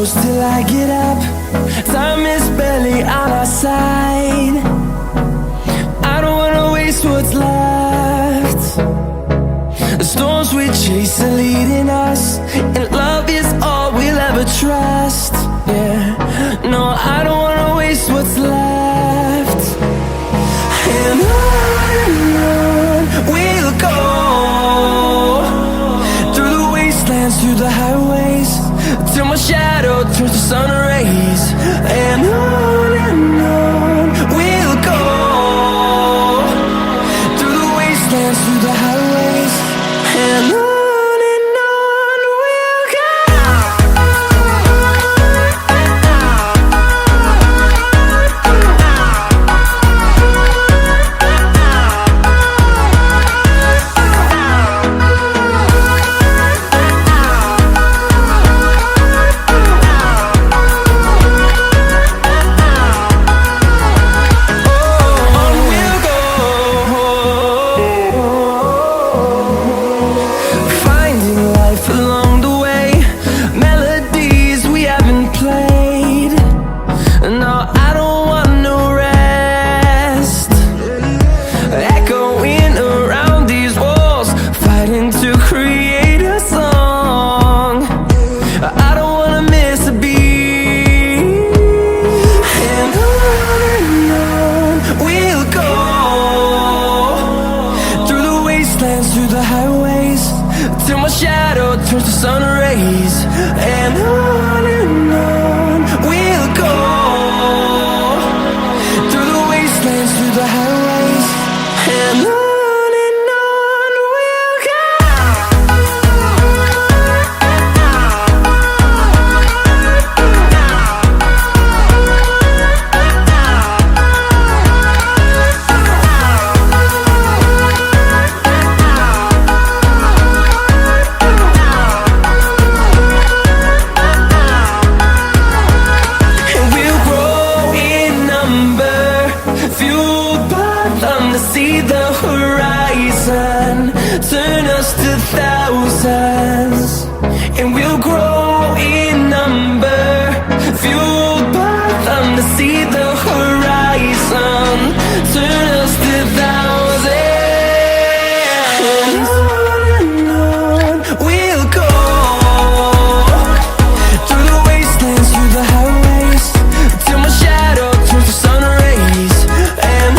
close till I get up. Time is barely on our side. I don't wanna waste what's left. The storms we chase are leading us, and love is all we'll ever trust. Yeah, no, I don't wanna waste what's left. And on we'll go, through the wastelands, through the highways, till my shadow turns to sun rays. And on we'll go, through the wastelands, through the highways, and on we'll go. Through the highways, till my shadow turns to sun rays. And on we'll go, through the wastelands, through the highways, and on we'll go. See the horizon, turn us to thousands, and we'll grow in number, fueled by them to see the horizon, turn us to thousands. And on we'll go, through the wastelands, through the highways, till my shadow turns to sun rays. And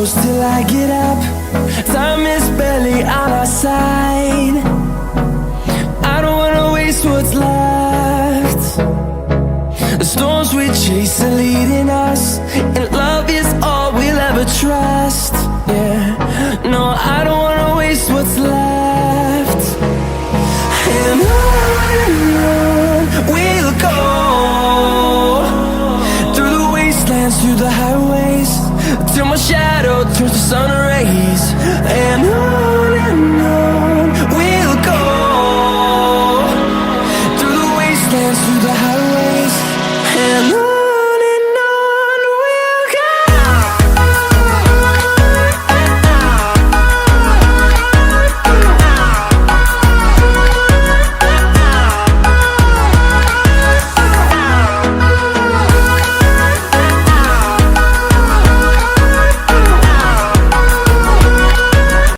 close till I get up. Time is barely on our side. I don't wanna waste what's left. The storms we chase are leading us, and love is all we'll ever trust. Yeah, no, I don't wanna waste what's left. And on we'll go, through the wastelands, through the highways, till my shadow turns to sun rays. And on we'll go, through the wastelands, through the highways.